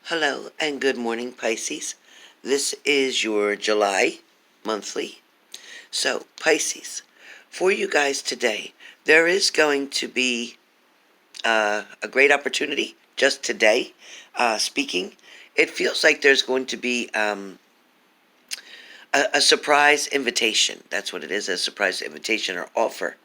Hello and good morning, Pisces. This is your July monthly. So, Pisces, for you guys today, there is going to be a great opportunity just today. Speaking, it feels like there's going to be a surprise invitation. That's what it is, a surprise invitation or offer.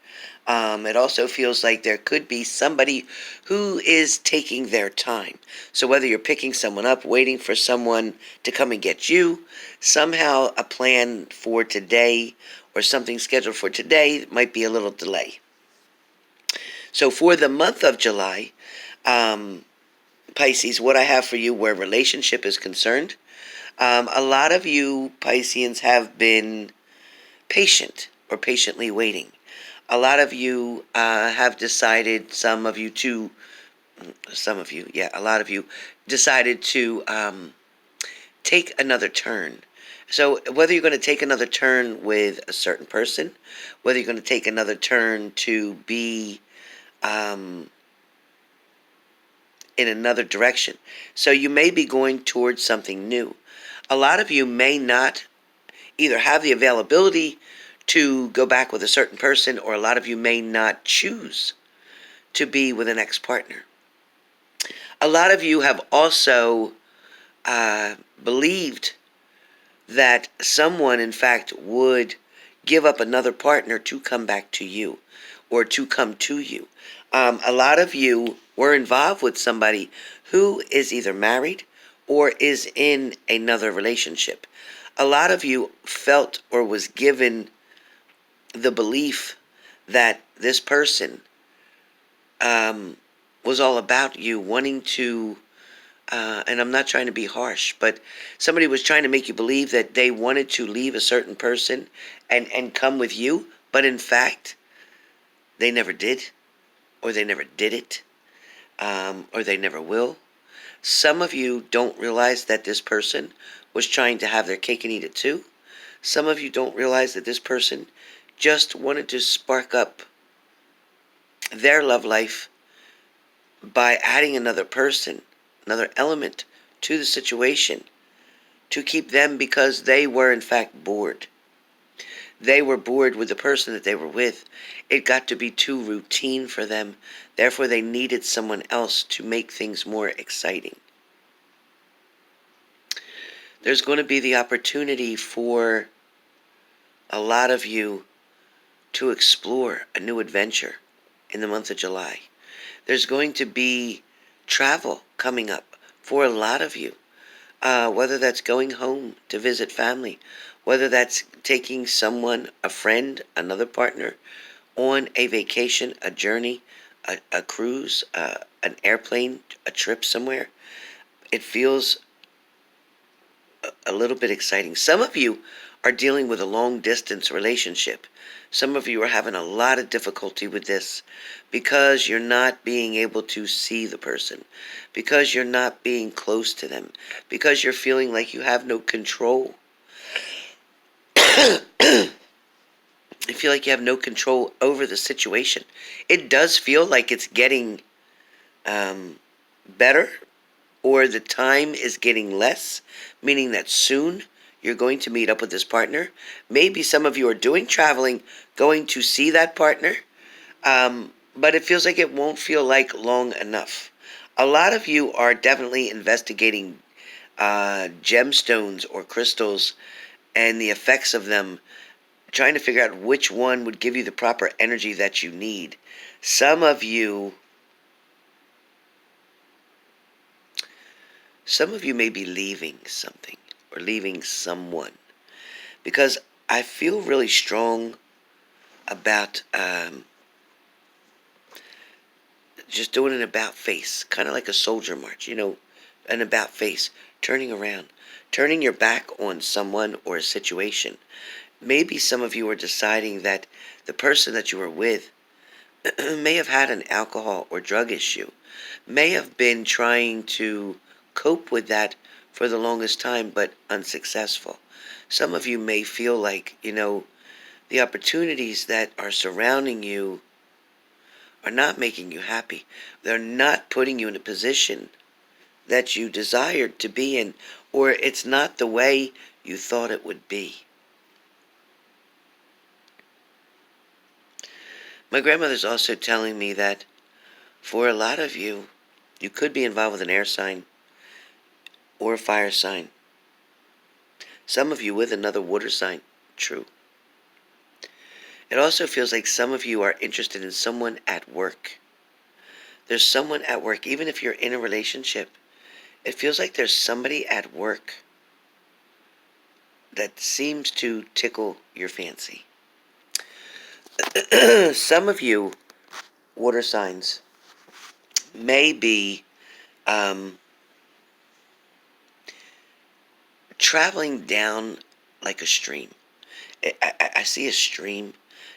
It also feels like there could be somebody who is taking their time. So whether you're picking someone up, waiting for someone to come and get you, somehow a plan for today or something scheduled for today might be a little delay. So for the month of July, Pisces, what I have for you where relationship is concerned, a lot of you Pisceans have been patient or patiently waiting. A lot of you have decided, a lot of you decided to take another turn. So whether you're going to take another turn with a certain person, whether you're going to take another turn to be in another direction. So you may be going towards something new. A lot of you may not either have the availability to go back with a certain person, or a lot of you may not choose to be with an ex-partner. A lot of you have also believed that someone, in fact, would give up another partner to come back to you or to come to you. A lot of you were involved with somebody who is either married or is in another relationship. A lot of you felt or was given the belief that this person was all about you wanting to, and I'm not trying to be harsh, but somebody was trying to make you believe that they wanted to leave a certain person and come with you, but in fact, they never did, or they never did it, or they never will. Some of you don't realize that this person was trying to have their cake and eat it too. Some of you don't realize that this person just wanted to spark up their love life by adding another person, another element to the situation to keep them, because they were in fact bored. They were bored with the person that they were with. It got to be too routine for them. Therefore, they needed someone else to make things more exciting. There's going to be the opportunity for a lot of you to explore a new adventure in the month of July. There's going to be travel coming up for a lot of you, whether that's going home to visit family, whether that's taking someone, a friend, another partner, on a vacation, a journey, a cruise, an airplane, a trip somewhere. It feels a little bit exciting. Some of you are dealing with a long-distance relationship. Some of you are having a lot of difficulty with this because you're not being able to see the person, because you're not being close to them, because you're feeling like you have no control. You feel like you have no control over the situation. It does feel like it's getting better, or the time is getting less, meaning that soon you're going to meet up with this partner. Maybe some of you are doing traveling, going to see that partner, but it feels like it won't feel like long enough. A lot of you are definitely investigating gemstones or crystals and the effects of them, trying to figure out which one would give you the proper energy that you need. Some of you may be leaving something or leaving someone, because I feel really strong about just doing an about face, kind of like a soldier march, an about face, turning around, turning your back on someone or a situation. Maybe some of you are deciding that the person that you were with may have had an alcohol or drug issue, may have been trying to cope with that for the longest time, but unsuccessful. Some of you may feel like, the opportunities that are surrounding you are not making you happy. They're not putting you in a position that you desired to be in, or it's not the way you thought it would be. My grandmother's also telling me that for a lot of you, you could be involved with an air sign or a fire sign. Some of you with another water sign. True. It also feels like some of you are interested in someone at work. There's someone at work, even if you're in a relationship. It feels like there's somebody at work that seems to tickle your fancy. Some of you, water signs, may be traveling down like a stream. I see a stream.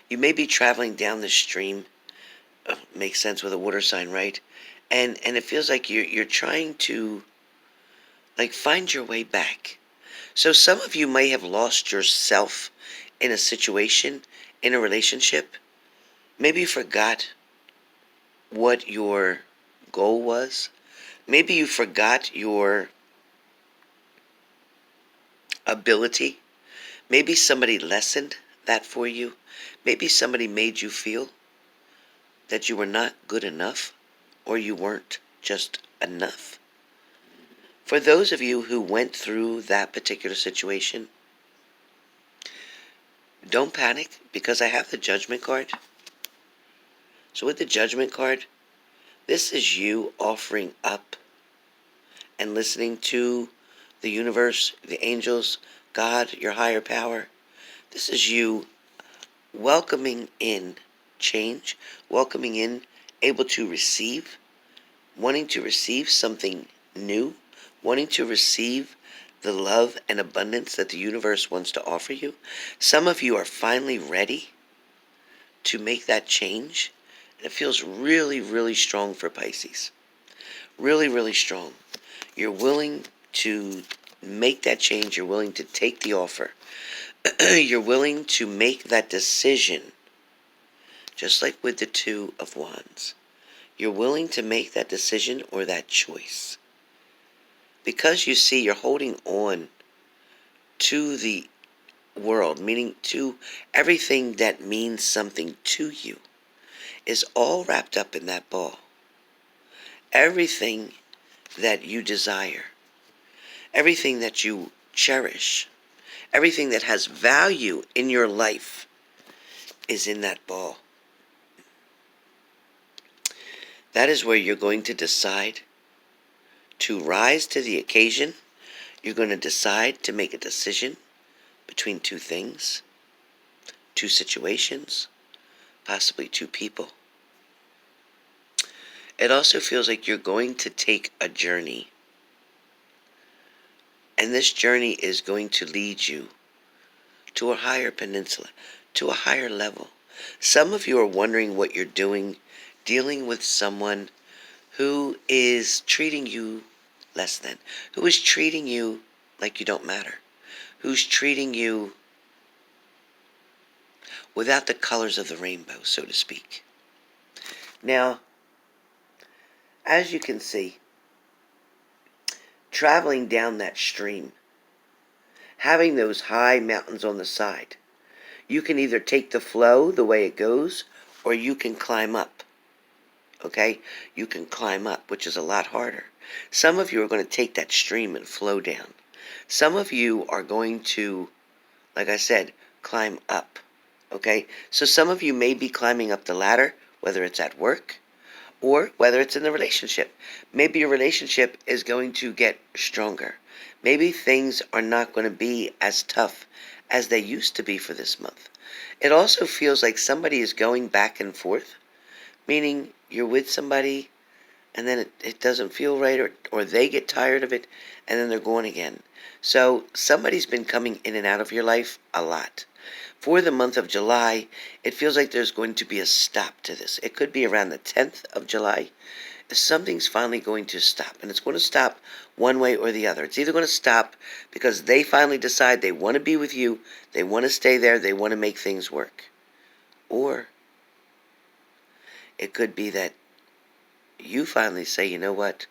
You may be traveling down the stream. Makes sense with a water sign, right? And it feels like you're trying to like find your way back. So some of you may have lost yourself in a situation, in a relationship. Maybe you forgot what your goal was. Maybe you forgot your ability. Maybe somebody lessened that for you. Maybe somebody made you feel that you were not good enough, or you weren't just enough. For those of you who went through that particular situation, don't panic, because I have the Judgment card. So with the Judgment card, this is you offering up and listening to the universe, the angels, God, your higher power. This is you welcoming in change, welcoming in, able to receive, wanting to receive something new, wanting to receive the love and abundance that the universe wants to offer you. Some of you are finally ready to make that change. It feels really, really strong for Pisces. Really, really strong. You're willing to make that change. You're willing to take the offer. You're willing to make that decision. Just like with the Two of Wands. You're willing to make that decision or that choice. Because you see, you're holding on to the world, meaning to everything that means something to you, is all wrapped up in that ball. Everything that you desire, everything that you cherish, everything that has value in your life is in that ball. That is where you're going to decide to rise to the occasion. You're going to decide to make a decision between two things, two situations, possibly two people. It also feels like you're going to take a journey. And this journey is going to lead you to a higher peninsula, to a higher level. Some of you are wondering what you're doing, dealing with someone who is treating you less than, who is treating you like you don't matter, who's treating you without the colors of the rainbow, so to speak. Now, as you can see, traveling down that stream, having those high mountains on the side, you can either take the flow the way it goes, or you can climb up. Okay? You can climb up, which is a lot harder. Some of you are going to take that stream and flow down. Some of you are going to, like I said, climb up. Okay? So some of you may be climbing up the ladder, whether it's at work or whether it's in the relationship. Maybe your relationship is going to get stronger. Maybe things are not going to be as tough as they used to be for this month. It also feels like somebody is going back and forth, meaning you're with somebody and then it doesn't feel right, or they get tired of it and then they're going again. So somebody's been coming in and out of your life a lot. For the month of July, it feels like there's going to be a stop to this. It could be around the 10th of July. Something's finally going to stop, and it's going to stop one way or the other. It's either going to stop because they finally decide they want to be with you, they want to stay there, they want to make things work. Or it could be that you finally say, you know what,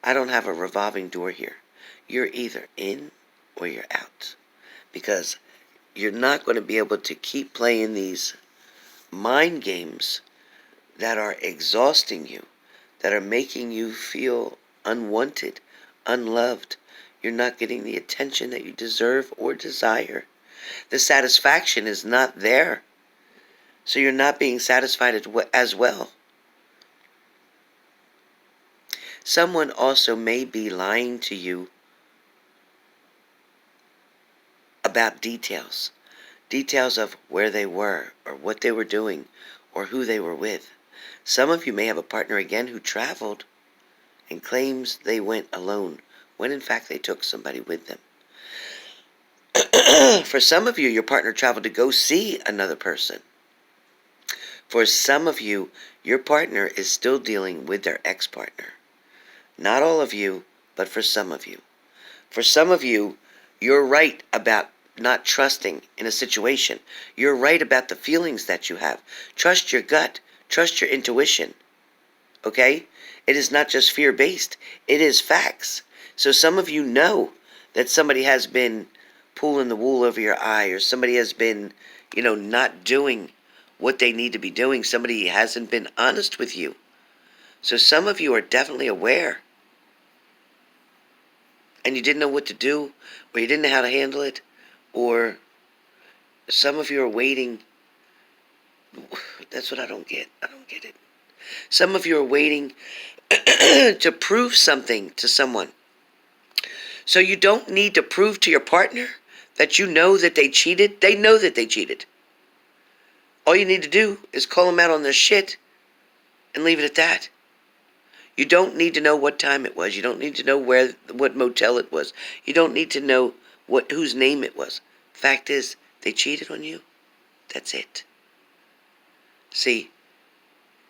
I don't have a revolving door here. You're either in or you're out. Because you're not going to be able to keep playing these mind games that are exhausting you, that are making you feel unwanted, unloved. You're not getting the attention that you deserve or desire. The satisfaction is not there. So you're not being satisfied as well. Someone also may be lying to you about details. Details of where they were, or what they were doing, or who they were with. Some of you may have a partner again who traveled and claims they went alone, when in fact they took somebody with them. For some of you, your partner traveled to go see another person. For some of you, your partner is still dealing with their ex-partner. Not all of you, but for some of you. For some of you, you're right about not trusting in a situation. You're right about the feelings that you have. Trust your gut. Trust your intuition. Okay? It is not just fear-based. It is facts. So some of you know that somebody has been pulling the wool over your eye, or somebody has been, not doing what they need to be doing. Somebody hasn't been honest with you. So some of you are definitely aware. And you didn't know what to do, or you didn't know how to handle it, or some of you are waiting. That's what I don't get. I don't get it. Some of you are waiting to prove something to someone. So you don't need to prove to your partner that you know that they cheated. They know that they cheated. All you need to do is call them out on their shit and leave it at that. You don't need to know what time it was. You don't need to know what motel it was. You don't need to know whose name it was. Fact is, they cheated on you. That's it. See,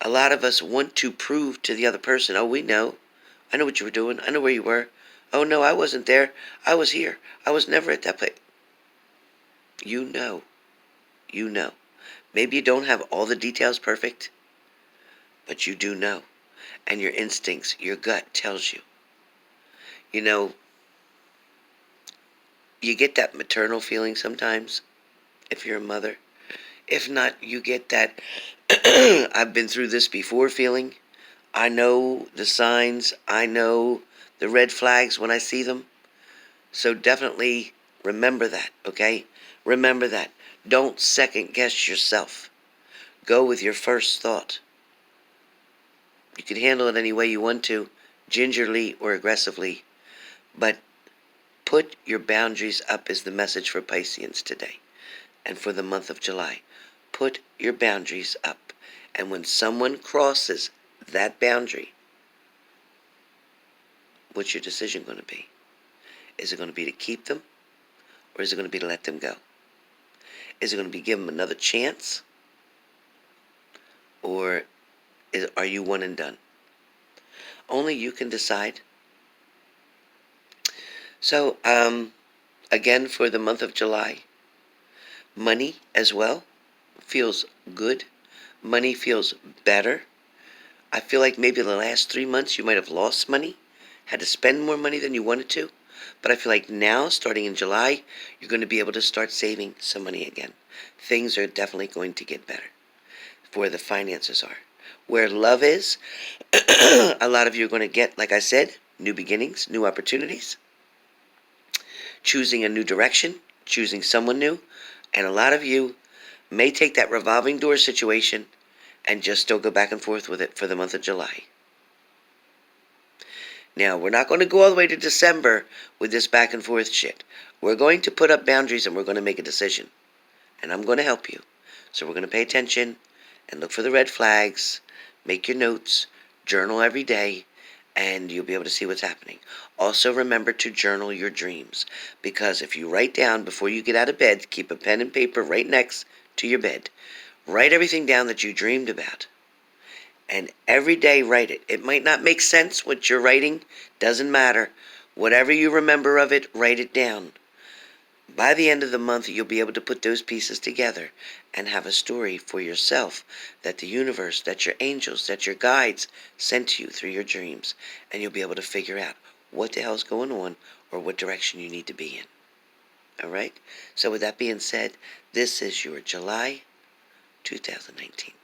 a lot of us want to prove to the other person, oh, we know. I know what you were doing. I know where you were. Oh, no, I wasn't there. I was here. I was never at that place. You know. You know. Maybe you don't have all the details perfect, but you do know. And your instincts, your gut tells you. You get that maternal feeling sometimes, if you're a mother. If not, you get that I've been through this before feeling. I know the signs. I know the red flags when I see them. So definitely remember that, okay? Remember that. Don't second guess yourself. Go with your first thought. You can handle it any way you want to, gingerly or aggressively, but put your boundaries up is the message for Pisceans today and for the month of July. Put your boundaries up, and when someone crosses that boundary, what's your decision going to be? Is it going to be to keep them, or is it going to be to let them go? Is it going to be give them another chance, or are you one and done? Only you can decide. So, again, for the month of July, money as well feels good. Money feels better. I feel like maybe the last 3 months you might have lost money, had to spend more money than you wanted to. But I feel like now, starting in July, you're going to be able to start saving some money again. Things are definitely going to get better where the finances are. Where love is, a lot of you are going to get, like I said, new beginnings, new opportunities, choosing a new direction, choosing someone new, and a lot of you may take that revolving door situation and just still go back and forth with it for the month of July. Now, we're not going to go all the way to December with this back and forth shit. We're going to put up boundaries and we're going to make a decision. And I'm going to help you. So we're going to pay attention and look for the red flags, make your notes, journal every day, and you'll be able to see what's happening. Also, remember to journal your dreams, because if you write down before you get out of bed, keep a pen and paper right next to your bed. Write everything down that you dreamed about. And every day write it. It might not make sense what you're writing. Doesn't matter. Whatever you remember of it, write it down. By the end of the month, you'll be able to put those pieces together and have a story for yourself that the universe, that your angels, that your guides sent to you through your dreams, and you'll be able to figure out what the hell's going on or what direction you need to be in. All right? So with that being said, this is your July 2019.